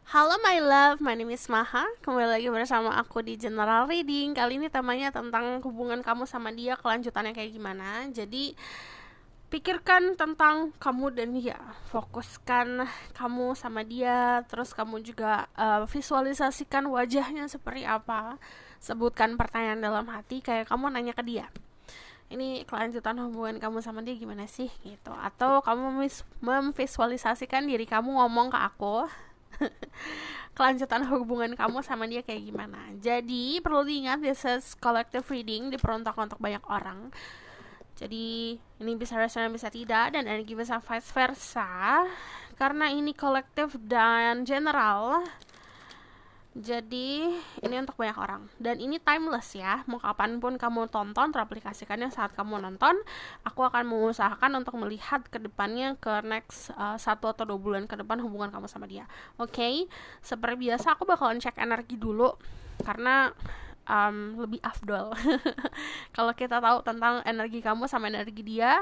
Halo my love, my name is Maha. Kembali lagi bersama aku di General Reading. Kali ini temanya tentang hubungan kamu sama dia, kelanjutannya kayak gimana. Jadi, pikirkan tentang kamu dan dia. Fokuskan kamu sama dia, terus kamu juga visualisasikan wajahnya seperti apa. Sebutkan pertanyaan dalam hati kayak kamu nanya ke dia. Ini kelanjutan hubungan kamu sama dia gimana sih gitu. Atau kamu memvisualisasikan diri kamu ngomong ke aku kelanjutan hubungan kamu sama dia kayak gimana. Jadi perlu diingat, this is collective reading, diperuntukkan untuk banyak orang. Jadi ini bisa resonate bisa tidak, dan energi bisa vice versa. Karena ini kolektif dan general, jadi ini untuk banyak orang. Dan ini timeless ya, mau kapanpun kamu tonton, teraplikasikannya saat kamu nonton. Aku akan mengusahakan untuk melihat ke depannya, ke next 1 atau 2 bulan ke depan hubungan kamu sama dia. Oke, seperti biasa aku bakalan cek energi dulu, karena lebih afdol kalau kita tahu tentang energi kamu sama energi dia,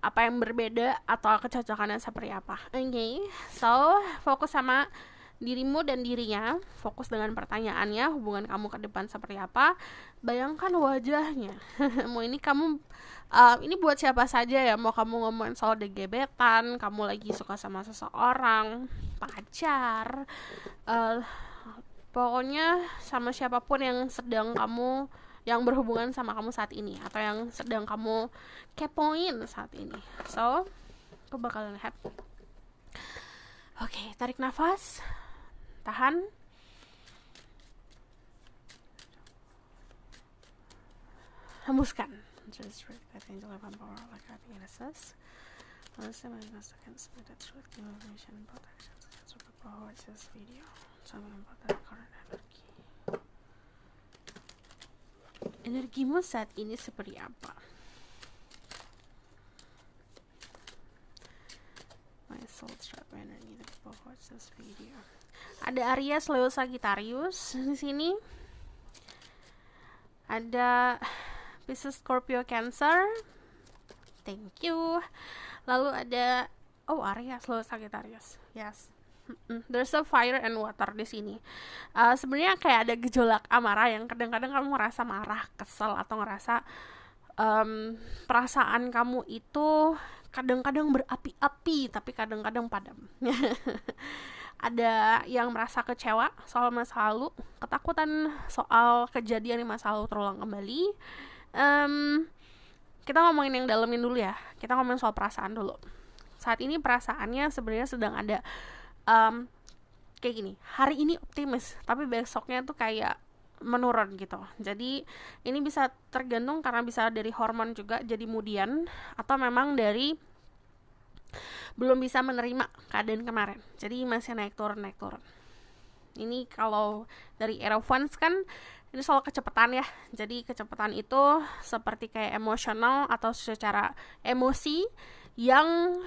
apa yang berbeda atau kecocokannya seperti apa. Oke, so fokus sama dirimu dan dirinya, fokus dengan pertanyaannya, hubungan kamu ke depan seperti apa. Bayangkan wajahnya. Mau ini kamu ini buat siapa saja ya, mau kamu ngomongin soal gebetan, kamu lagi suka sama seseorang, pacar, pokoknya sama siapapun yang sedang kamu, yang berhubungan sama kamu saat ini, atau yang sedang kamu kepoin saat ini. So, aku bakalan lihat. Oke, tarik nafas, tahan, hembuskan. Just read that angel of power like happy innocence. Honestly, my second split that truth, motivation, protection, super power. Watch this video. Tell me about that current energy. Energimu saat ini seperti apa? My soul trap energy. Watch this video. Ada Aries, Leo, Sagittarius di sini. Ada Pisces, Scorpio, Cancer. Thank you. Lalu ada Aries, Leo, Sagittarius. Yes. There's a fire and water di sini. Sebenarnya kayak ada gejolak amarah yang kadang-kadang kamu ngerasa marah, kesel, atau ngerasa perasaan kamu itu kadang-kadang berapi-api, tapi kadang-kadang padam. Ada yang merasa kecewa soal masa lalu, ketakutan soal kejadian di masa lalu terulang kembali. Kita ngomongin yang dalemin dulu ya. Kita ngomongin soal perasaan dulu. Saat ini perasaannya sebenarnya sedang ada kayak gini. Hari ini optimis, tapi besoknya tuh kayak menurun gitu. Jadi ini bisa tergantung karena bisa dari hormon juga, jadi moodian, atau memang dari belum bisa menerima keadaan kemarin. Jadi masih naik turun. Ini kalau dari Arrow Funds kan ini soal kecepatan ya. Jadi kecepatan itu seperti kayak emosional atau secara emosi yang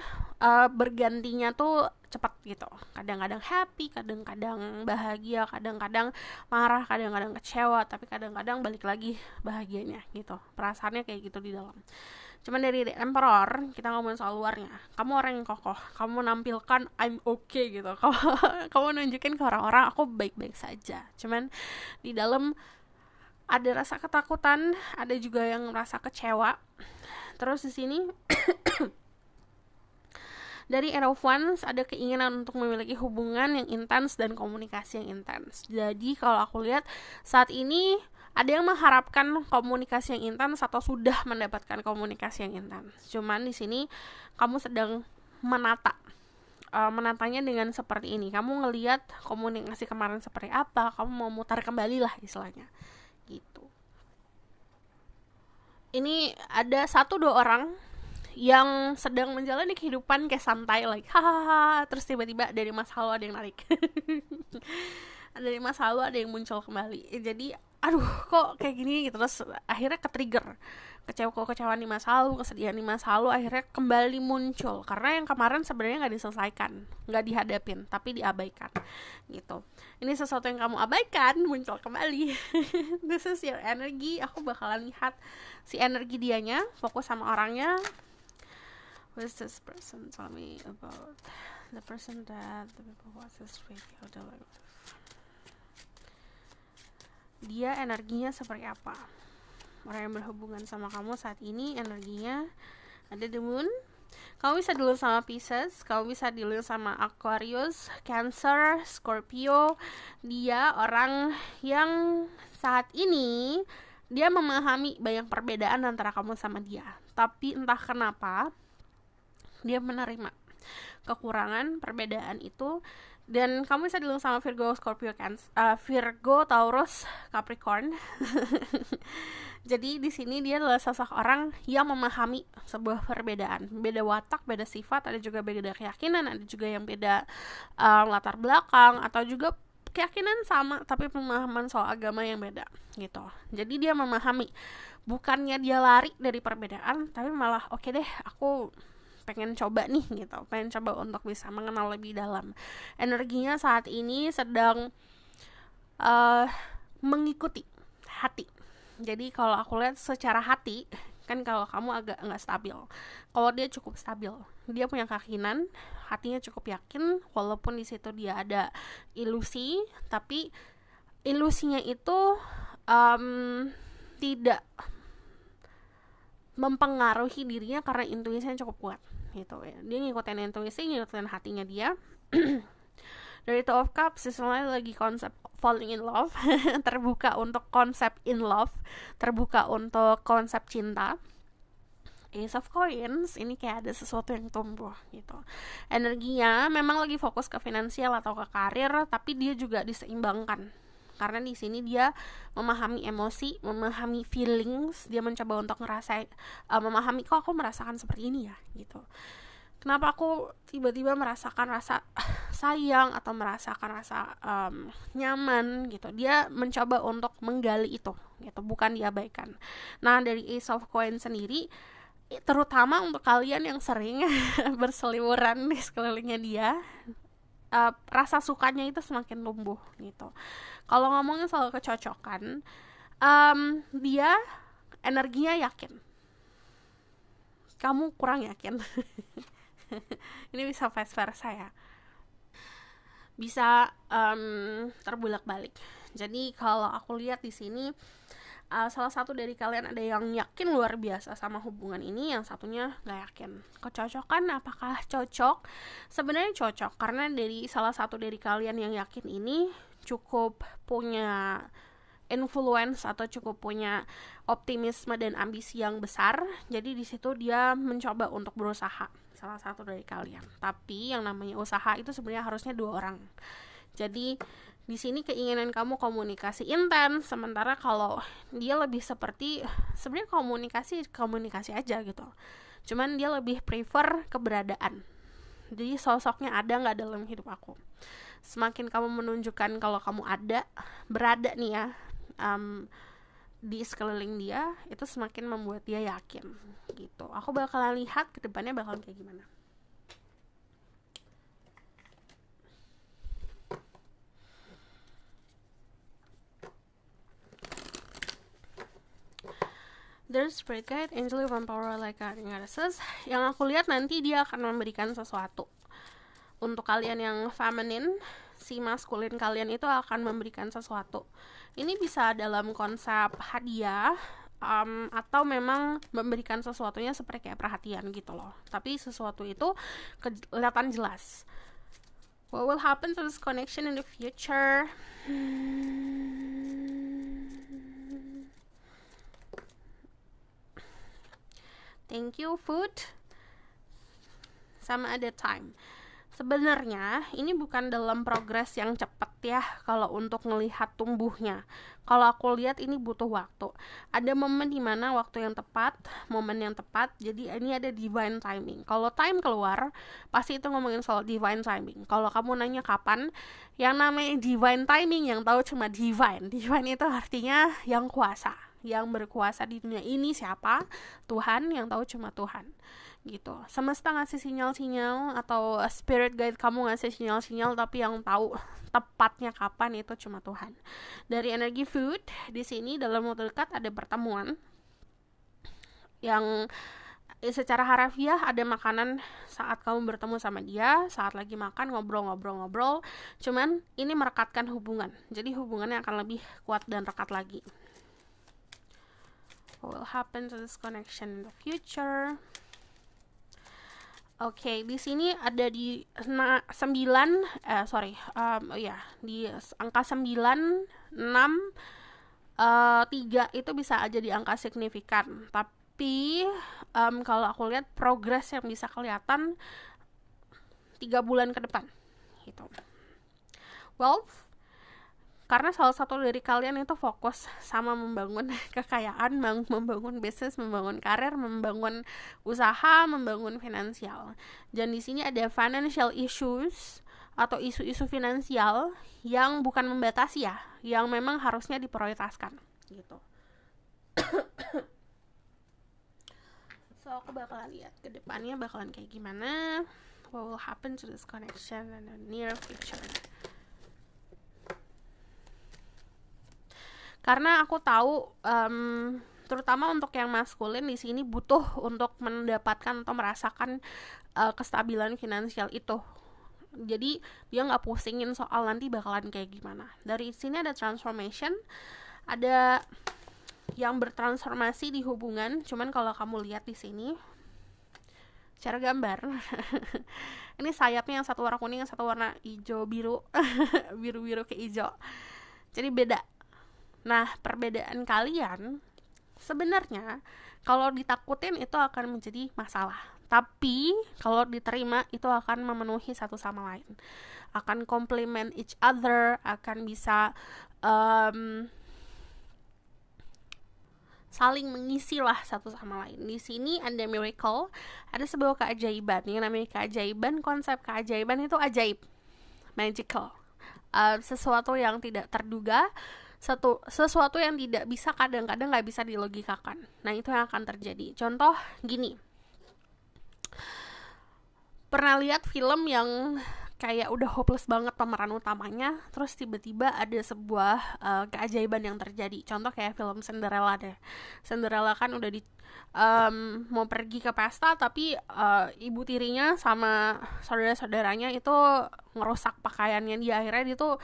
bergantinya tuh cepat gitu. Kadang-kadang happy, kadang-kadang bahagia, kadang-kadang marah, kadang-kadang kecewa, tapi kadang-kadang balik lagi bahagianya gitu. Perasaannya kayak gitu di dalam. Cuman dari The Emperor, kita ngomongin soal luarnya. Kamu orang yang kokoh, kamu nampilkan I'm okay gitu. Kamu nunjukin ke orang-orang aku baik-baik saja. Cuman di dalam ada rasa ketakutan, ada juga yang merasa kecewa. Terus di sini dari Arrow Wands ada keinginan untuk memiliki hubungan yang intens dan komunikasi yang intens. Jadi kalau aku lihat saat ini ada yang mengharapkan komunikasi yang intens atau sudah mendapatkan komunikasi yang intens. Cuman di sini kamu sedang menatanya dengan seperti ini. Kamu ngelihat komunikasi kemarin seperti apa, kamu mau mutar kembali lah istilahnya. Gitu. Ini ada 1-2 orang yang sedang menjalani kehidupan kayak santai, like hahaha, terus tiba-tiba dari masa lalu ada yang narik. Dari masa lalu ada yang muncul kembali. Jadi aduh kok kayak gini gitu, terus akhirnya ke-trigger. Kekecewaan di masa lalu, kesedihan di masa lalu akhirnya kembali muncul karena yang kemarin sebenarnya nggak diselesaikan, nggak dihadapin, tapi diabaikan gitu. Ini sesuatu yang kamu abaikan muncul kembali. This is your energy. Aku bakalan lihat si energi dianya, fokus sama orangnya. What is this person tell me about the person that the people watch this video, dia energinya seperti apa? Orang yang berhubungan sama kamu saat ini energinya ada the moon. Kamu bisa dulu sama Pisces, kamu bisa dulu sama Aquarius, Cancer, Scorpio. Dia orang yang saat ini dia memahami banyak perbedaan antara kamu sama dia, tapi entah kenapa dia menerima kekurangan perbedaan itu. Dan kamu bisa dulu sama Virgo, Scorpio, Virgo, Taurus, Capricorn. Jadi di sini dia adalah sosok orang yang memahami sebuah perbedaan, beda watak, beda sifat, ada juga beda keyakinan, ada juga yang beda latar belakang, atau juga keyakinan sama tapi pemahaman soal agama yang beda gitu. Jadi dia memahami, bukannya dia lari dari perbedaan, tapi malah oke deh, aku pengen coba nih gitu, pengen coba untuk bisa mengenal lebih dalam. Energinya saat ini sedang mengikuti hati. Jadi kalau aku lihat secara hati, kan kalau kamu agak nggak stabil, kalau dia cukup stabil, dia punya keyakinan, hatinya cukup yakin, walaupun di situ dia ada ilusi, tapi ilusinya itu tidak mempengaruhi dirinya karena intuisinya cukup kuat gitu ya. Dia ngikutin intuisi, ngikutin hatinya dia. Dari Two of Cups, sebenarnya lagi konsep falling in love, terbuka untuk konsep in love, terbuka untuk konsep cinta. Ace of Coins, ini kayak ada sesuatu yang tumbuh gitu. Energinya memang lagi fokus ke finansial atau ke karir, tapi dia juga diseimbangkan. Karena di sini dia memahami emosi, memahami feelings, dia mencoba untuk memahami kok aku merasakan seperti ini ya gitu. Kenapa aku tiba-tiba merasakan rasa sayang atau merasakan rasa nyaman gitu. Dia mencoba untuk menggali itu gitu, bukan diabaikan. Nah, dari Ace of Coins sendiri, terutama untuk kalian yang sering berseliweran di sekelilingnya dia, rasa sukanya itu semakin tumbuh gitu. Kalau ngomongin soal kecocokan, dia energinya yakin, kamu kurang yakin. Ini bisa vice versa ya, bisa terbulak-balik. Jadi kalau aku lihat di sini, salah satu dari kalian ada yang yakin luar biasa sama hubungan ini, yang satunya gak yakin. Kecocokan, apakah cocok? Sebenarnya cocok, karena dari salah satu dari kalian yang yakin ini cukup punya influence atau cukup punya optimisme dan ambisi yang besar. Jadi di situ dia mencoba untuk berusaha, salah satu dari kalian. Tapi yang namanya usaha itu sebenarnya harusnya 2 orang. Jadi di sini keinginan kamu komunikasi intens, sementara kalau dia lebih seperti sebenarnya komunikasi aja gitu. Cuman dia lebih prefer keberadaan. Jadi sosoknya ada nggak dalam hidup aku. Semakin kamu menunjukkan kalau kamu berada nih ya di sekeliling dia, itu semakin membuat dia yakin gitu. Aku bakalan lihat ke depannya bakalan kayak gimana. There's Spirit Guide, Angel One Power Like Guiding Goddesses. Yang aku lihat nanti dia akan memberikan sesuatu. Untuk kalian yang feminine, si maskulin kalian itu akan memberikan sesuatu. Ini bisa dalam konsep hadiah, atau memang memberikan sesuatunya seperti kayak perhatian gitu loh. Tapi sesuatu itu kelihatan jelas. What will happen to this connection in the future? Thank you, food. Sama ada time. Sebenarnya ini bukan dalam progres yang cepat ya kalau untuk melihat tumbuhnya. Kalau aku lihat ini butuh waktu. Ada momen dimana waktu yang tepat, momen yang tepat. Jadi ini ada divine timing. Kalau time keluar, pasti itu ngomongin soal divine timing. Kalau kamu nanya kapan, yang namanya divine timing yang tahu cuma divine. Divine itu artinya yang kuasa. Yang berkuasa di dunia ini siapa? Tuhan, yang tahu cuma Tuhan gitu. Semesta ngasih sinyal-sinyal atau spirit guide kamu ngasih sinyal-sinyal, tapi yang tahu tepatnya kapan itu cuma Tuhan. Dari energi food di sini dalam waktu dekat ada pertemuan yang secara harafiah ada makanan saat kamu bertemu sama dia, saat lagi makan ngobrol-ngobrol-ngobrol, cuman ini merekatkan hubungan, jadi hubungannya akan lebih kuat dan rekat lagi. What will happen to this connection in the future? Oke, di sini ada di di angka 9, 6, 3 itu bisa aja di angka signifikan, tapi kalau aku lihat progres yang bisa kelihatan 3 bulan ke depan gitu. Well, karena salah satu dari kalian itu fokus sama membangun kekayaan, membangun bisnis, membangun karir, membangun usaha, membangun finansial. Dan di sini ada financial issues atau isu-isu finansial yang bukan membatasi ya, yang memang harusnya diprioritaskan gitu. So aku bakalan lihat ke depannya bakalan kayak gimana. What will happen to this connection in the near future? Karena aku tahu terutama untuk yang maskulin di sini butuh untuk mendapatkan atau merasakan kestabilan finansial itu. Jadi dia nggak pusingin soal nanti bakalan kayak gimana. Dari sini ada transformation, ada yang bertransformasi di hubungan. Cuman kalau kamu lihat di sini secara gambar ini sayapnya yang satu warna kuning, yang satu warna hijau biru biru ke hijau, jadi beda. Nah, perbedaan kalian sebenarnya kalau ditakutin itu akan menjadi masalah. Tapi kalau diterima itu akan memenuhi satu sama lain. Akan complement each other, akan bisa saling mengisi lah satu sama lain. Di sini ada miracle, ada sebuah keajaiban. Yang namanya keajaiban, konsep keajaiban itu ajaib, magical. Sesuatu yang tidak terduga, sesuatu yang tidak bisa, kadang-kadang nggak bisa dilogikakan. Nah, itu yang akan terjadi. Contoh gini, pernah lihat film yang kayak udah hopeless banget pemeran utamanya, terus tiba-tiba ada sebuah keajaiban yang terjadi. Contoh kayak film Cinderella deh. Cinderella kan udah mau pergi ke pesta, tapi ibu tirinya sama saudara-saudaranya itu ngerusak pakaiannya dia. Akhirnya dia tuh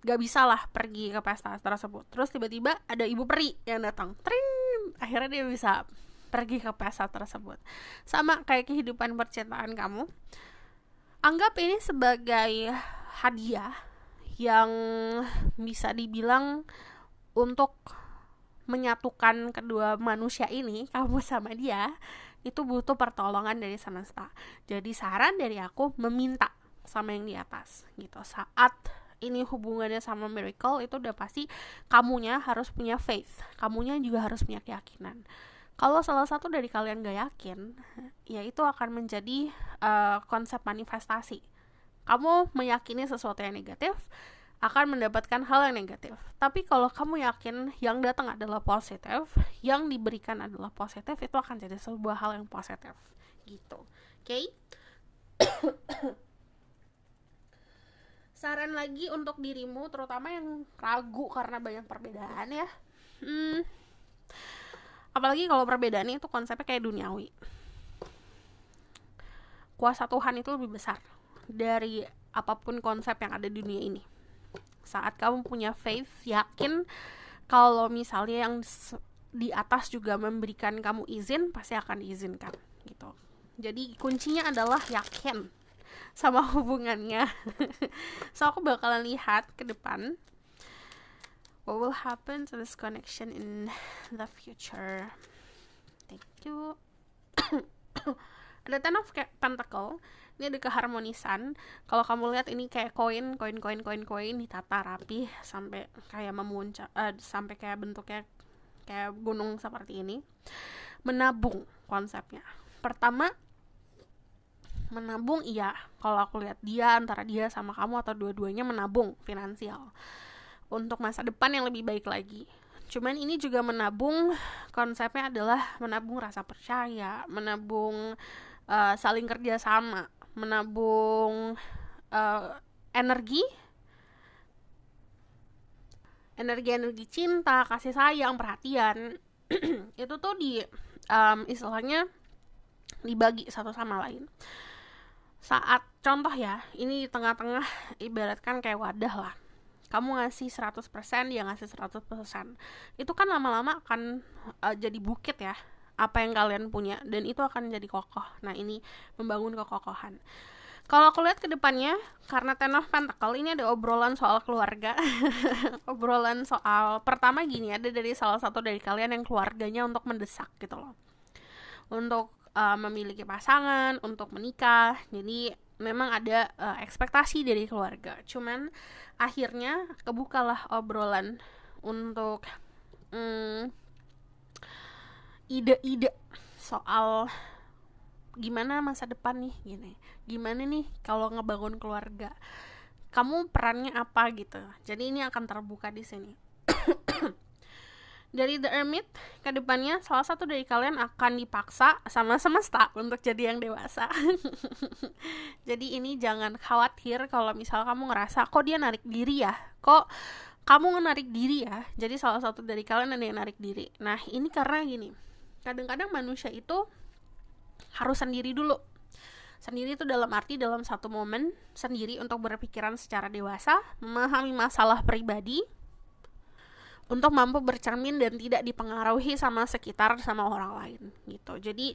gak bisa lah pergi ke pesta tersebut. Terus tiba-tiba ada ibu peri yang datang, tring, akhirnya dia bisa pergi ke pesta tersebut. Sama kayak kehidupan percintaan kamu, anggap ini sebagai hadiah yang bisa dibilang untuk menyatukan kedua manusia ini, kamu sama dia, itu butuh pertolongan dari semesta. Jadi saran dari aku, meminta sama yang di atas gitu. Saat ini hubungannya sama miracle, itu udah pasti kamunya harus punya faith, kamunya juga harus punya keyakinan. Kalau salah satu dari kalian gak yakin, ya itu akan menjadi konsep manifestasi. Kamu meyakini sesuatu yang negatif, akan mendapatkan hal yang negatif. Tapi kalau kamu yakin yang datang adalah positif, yang diberikan adalah positif, itu akan jadi sebuah hal yang positif gitu. Oke? Saran lagi untuk dirimu, terutama yang ragu karena banyak perbedaan ya. Apalagi kalau perbedaannya itu konsepnya kayak duniawi. Kuasa Tuhan itu lebih besar dari apapun konsep yang ada di dunia ini. Saat kamu punya faith, yakin kalau misalnya yang di atas juga memberikan kamu izin, pasti akan diizinkan gitu. Jadi kuncinya adalah yakin sama hubungannya. So aku bakalan lihat ke depan what will happen to this connection in the future. Thank you. Ada Ten of Pentacle. Ini ada keharmonisan. Kalau kamu lihat ini kayak koin ditata rapi sampai kayak memuncak, sampai kayak bentuknya kayak gunung seperti ini. Menabung konsepnya. Pertama, menabung iya, kalau aku lihat dia, antara dia sama kamu atau dua-duanya menabung finansial untuk masa depan yang lebih baik lagi. Cuman ini juga menabung, konsepnya adalah menabung rasa percaya, menabung saling kerja sama, menabung energi cinta, kasih sayang, perhatian. Itu tuh di istilahnya dibagi satu sama lain. Saat contoh ya, ini di tengah-tengah ibaratkan kayak wadah lah. Kamu ngasih 100%, dia ngasih 100%. Itu kan lama-lama akan jadi bukit ya, apa yang kalian punya, dan itu akan jadi kokoh. Nah, ini membangun kekokohan. Kalau aku lihat ke depannya, karena Ten of Pentacle ini ada obrolan soal keluarga. Obrolan soal, pertama gini, ada dari salah satu dari kalian yang keluarganya untuk mendesak gitu loh. Untuk memiliki pasangan, untuk menikah. Jadi memang ada ekspektasi dari keluarga. Cuman akhirnya kebukalah obrolan untuk ide-ide soal gimana masa depan nih, gini. Gimana nih kalau ngebangun keluarga? Kamu perannya apa gitu. Jadi ini akan terbuka di sini. Dari The Hermit, ke depannya salah satu dari kalian akan dipaksa sama semesta untuk jadi yang dewasa. Jadi ini jangan khawatir kalau misal kamu ngerasa, kok dia narik diri ya? Kok kamu narik diri ya? Jadi salah satu dari kalian ada yang narik diri. Nah, ini karena gini, kadang-kadang manusia itu harus sendiri dulu. Sendiri itu dalam arti dalam satu momen sendiri untuk berpikiran secara dewasa, memahami masalah pribadi, untuk mampu bercermin dan tidak dipengaruhi sama sekitar, sama orang lain gitu. Jadi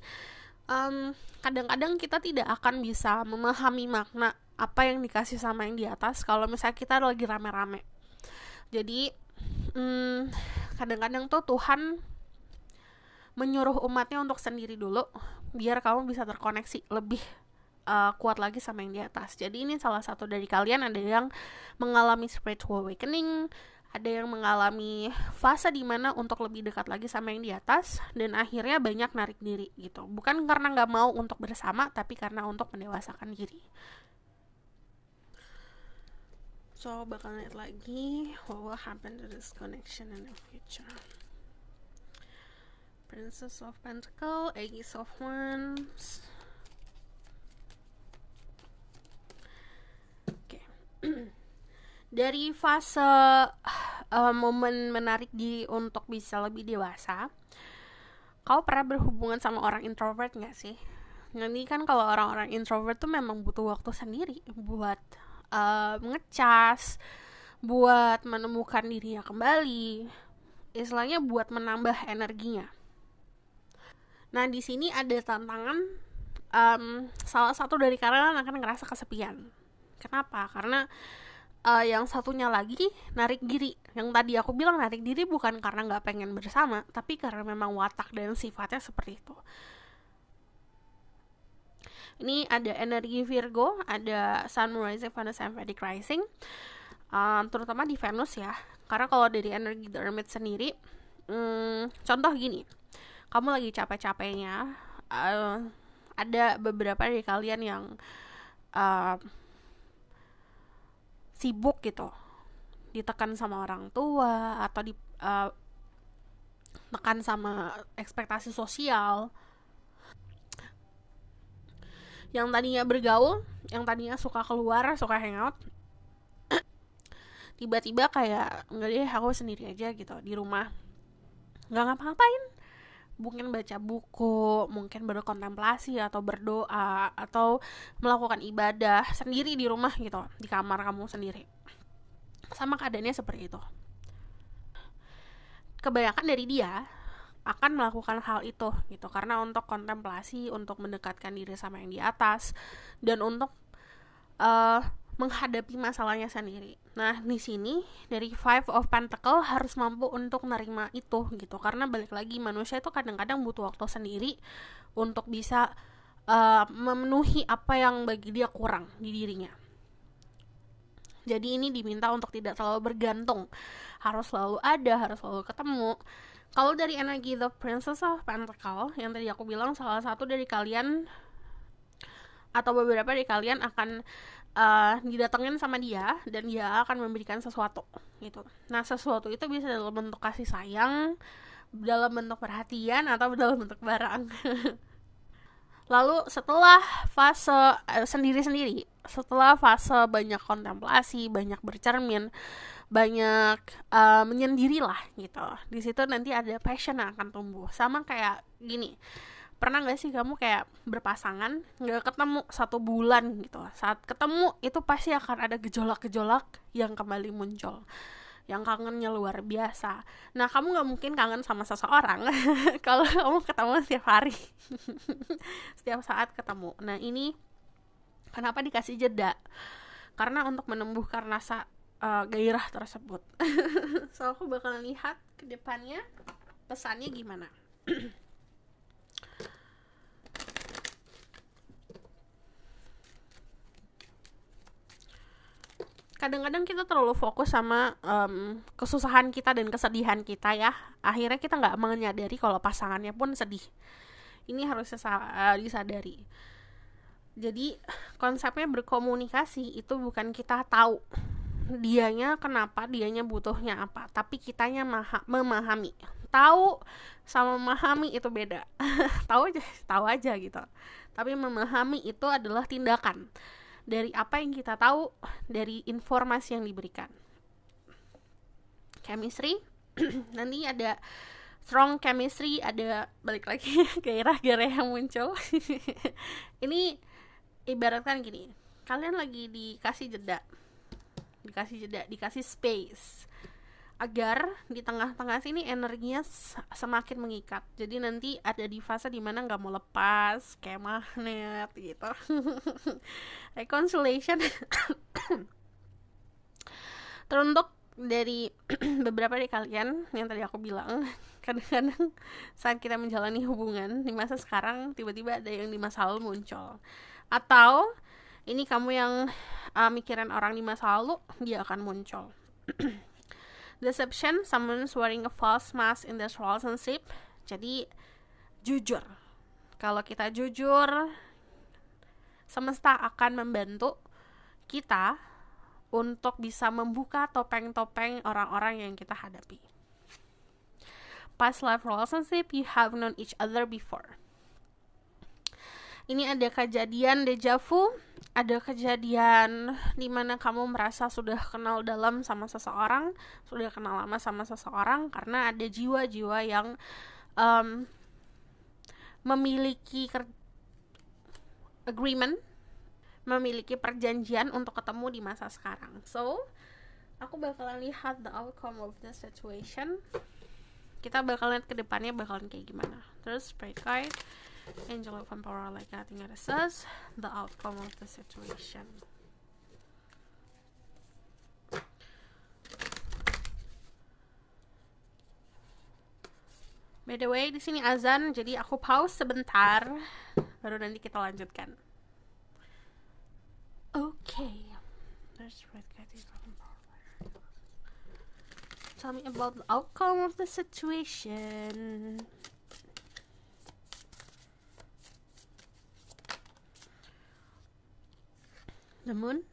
kadang-kadang kita tidak akan bisa memahami makna apa yang dikasih sama yang di atas kalau misalnya kita lagi rame-rame. Jadi kadang-kadang tuh Tuhan menyuruh umatnya untuk sendiri dulu biar kamu bisa terkoneksi lebih kuat lagi sama yang di atas. Jadi ini salah satu dari kalian ada yang mengalami spiritual awakening, ada yang mengalami fase dimana untuk lebih dekat lagi sama yang di atas, dan akhirnya banyak narik diri gitu. Bukan karena gak mau untuk bersama, tapi karena untuk mendewasakan diri. So, bakal lihat lagi what will happen to this connection in the future. Princess of Pentacles, Ace of Wands. Oke. Dari fase momen menarik diri untuk bisa lebih dewasa, kau pernah berhubungan sama orang introvert gak sih? Nanti kan kalau orang-orang introvert tuh memang butuh waktu sendiri buat ngecas, buat menemukan dirinya kembali, istilahnya buat menambah energinya. Nah, di sini ada tantangan, salah satu dari kalian akan ngerasa kesepian. Kenapa? Karena yang satunya lagi narik diri. Yang tadi aku bilang narik diri bukan karena gak pengen bersama, tapi karena memang watak dan sifatnya seperti itu. Ini ada energi Virgo, ada Sun Rising, Venus, and Vedic Rising, terutama di Venus ya. Karena kalau dari energi The Hermit sendiri, contoh gini, kamu lagi capek-capeknya, ada beberapa dari kalian yang sibuk gitu, ditekan sama orang tua atau ditekan sama ekspektasi sosial. Yang tadinya bergaul, yang tadinya suka keluar, suka hangout, tiba-tiba kayak enggak deh, aku sendiri aja gitu di rumah, nggak ngapa-ngapain, mungkin baca buku, mungkin berkontemplasi atau berdoa atau melakukan ibadah sendiri di rumah gitu, di kamar kamu sendiri. Sama keadaannya seperti itu. Kebanyakan dari dia akan melakukan hal itu gitu, karena untuk kontemplasi, untuk mendekatkan diri sama yang di atas, dan untuk menghadapi masalahnya sendiri. Nah, di sini dari Five of Pentacles harus mampu untuk nerima itu gitu, karena balik lagi manusia itu kadang-kadang butuh waktu sendiri untuk bisa memenuhi apa yang bagi dia kurang di dirinya. Jadi ini diminta untuk tidak terlalu bergantung, harus selalu ada, harus selalu ketemu. Kalau dari energi The Princess of Pentacles yang tadi aku bilang, salah satu dari kalian atau beberapa dari kalian akan didatengin sama dia, dan dia akan memberikan sesuatu gitu. Nah, sesuatu itu bisa dalam bentuk kasih sayang, dalam bentuk perhatian, atau dalam bentuk barang. Lalu setelah fase sendiri-sendiri, setelah fase banyak kontemplasi, banyak bercermin, banyak menyendirilah gitu, di situ nanti ada passion yang akan tumbuh. Sama kayak gini, Pernah gak sih kamu kayak berpasangan gak ketemu 1 bulan gitu, saat ketemu itu pasti akan ada gejolak-gejolak yang kembali muncul, yang kangennya luar biasa. Nah, kamu gak mungkin kangen sama seseorang kalau kamu ketemu setiap hari setiap saat ketemu. Nah, ini kenapa dikasih jeda, karena untuk menumbuhkan rasa gairah tersebut. So, aku bakalan lihat ke depannya pesannya gimana. Kadang-kadang kita terlalu fokus sama kesusahan kita dan kesedihan kita ya. Akhirnya kita nggak menyadari kalau pasangannya pun sedih. Ini harus disadari. Jadi konsepnya berkomunikasi itu bukan kita tahu dianya kenapa, dianya butuhnya apa, tapi kitanya memahami. Tahu sama memahami itu beda. tahu aja gitu. Tapi memahami itu adalah tindakan dari apa yang kita tahu, dari informasi yang diberikan. Chemistry, nanti ada strong chemistry, ada balik lagi gairah-gairah yang muncul. Ini ibaratkan gini, kalian lagi dikasih space agar di tengah-tengah sini energinya semakin mengikat. Jadi nanti ada di fase dimana nggak mau lepas, kayak magnet gitu. Reconciliation. Teruntuk dari beberapa dari kalian yang tadi aku bilang, kadang-kadang saat kita menjalani hubungan di masa sekarang, tiba-tiba ada yang di masa lalu muncul. Atau ini kamu yang mikirin orang di masa lalu, dia akan muncul. Deception, someone's wearing a false mask in this relationship. Jadi jujur. Kalau kita jujur, semesta akan membantu kita untuk bisa membuka topeng-topeng orang-orang yang kita hadapi. Past life relationship, you have known each other before. Ini ada kejadian deja vu, ada kejadian dimana kamu merasa sudah kenal dalam sama seseorang, sudah kenal lama sama seseorang, karena ada jiwa-jiwa yang memiliki agreement, memiliki perjanjian untuk ketemu di masa sekarang. So, aku bakalan lihat the outcome of the situation. Kita bakalan lihat ke depannya bakalan kayak gimana. Terus Sprite Card, Angel of Power like nothing else says, the outcome of the situation. By the way, di sini azan, jadi aku pause sebentar, baru nanti kita lanjutkan. Okay. There's Red Cat. Tell me about the outcome of the situation. The moon.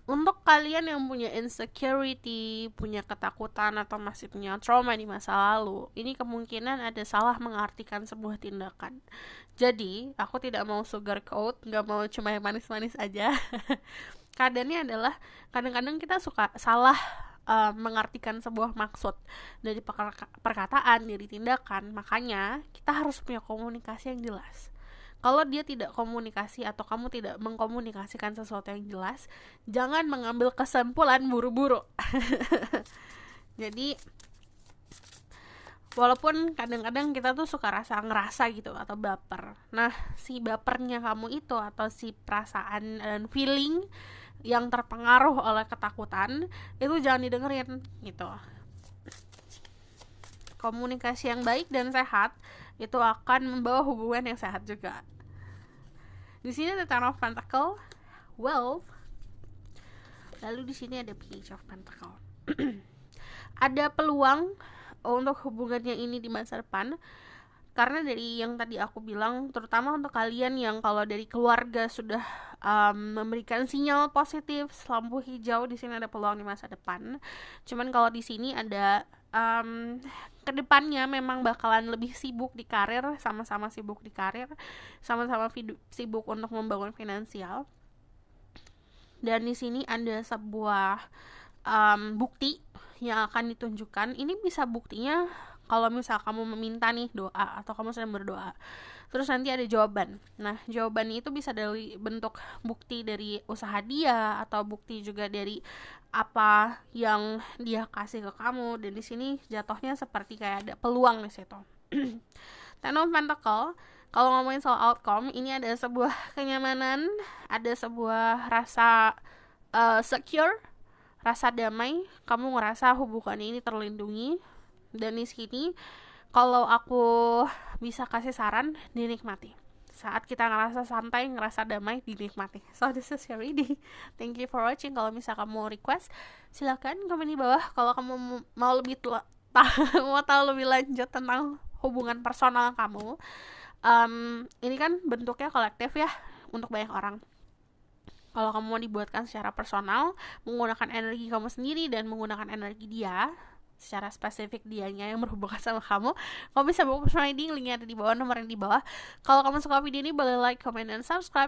Untuk kalian yang punya insecurity, punya ketakutan atau masih punya trauma di masa lalu, ini kemungkinan ada salah mengartikan sebuah tindakan. Jadi, aku tidak mau sugarcoat, gak mau cuma yang manis-manis aja. Keadaannya adalah kadang-kadang kita suka salah mengartikan sebuah maksud dari perkataan, dari tindakan. Makanya kita harus punya komunikasi yang jelas. Kalau dia tidak komunikasi atau kamu tidak mengkomunikasikan sesuatu yang jelas, jangan mengambil kesimpulan buru-buru. Jadi walaupun kadang-kadang kita tuh suka ngerasa gitu atau baper. Nah, si bapernya kamu itu atau si perasaan dan feeling yang terpengaruh oleh ketakutan itu jangan didengerin gitu. Komunikasi yang baik dan sehat itu akan membawa hubungan yang sehat juga. Di sini ada Ten of Pentacle, Wealth. Lalu di sini ada Page of Pentacle. Ada peluang untuk hubungannya ini di masa depan. Karena dari yang tadi aku bilang, terutama untuk kalian yang kalau dari keluarga sudah memberikan sinyal positif, lampu hijau, di sini ada peluang di masa depan. Cuman kalau di sini ada kedepannya memang bakalan lebih sibuk di karir, sama-sama sibuk di karir, sama-sama sibuk untuk membangun finansial. Dan di sini ada sebuah bukti yang akan ditunjukkan. Ini bisa buktinya kalau misal kamu meminta nih doa atau kamu sedang berdoa, terus nanti ada jawaban. Nah, jawaban itu bisa dari bentuk bukti dari usaha dia atau bukti juga dari apa yang dia kasih ke kamu. Dan di sini jatuhnya seperti kayak ada peluang di situ. Ten of Pentacle, kalau ngomongin soal outcome, ini ada sebuah kenyamanan, ada sebuah rasa secure, rasa damai. Kamu ngerasa hubungan ini terlindungi. Dan di sini kalau aku bisa kasih saran, dinikmati. Saat kita ngerasa santai, ngerasa damai, dinikmati. So this is your reading. Thank you for watching. Kalau misalnya kamu request, silakan komen di bawah. Kalau kamu mau lebih mau tahu lebih lanjut tentang hubungan personal kamu, ini kan bentuknya kolektif ya, untuk banyak orang. Kalau kamu mau dibuatkan secara personal, menggunakan energi kamu sendiri dan menggunakan energi dia, secara spesifik dianya yang berhubungan sama kamu bisa buka personal reading, linknya ada di bawah, nomor yang di bawah. Kalau kamu suka video ini, boleh like, comment, dan subscribe.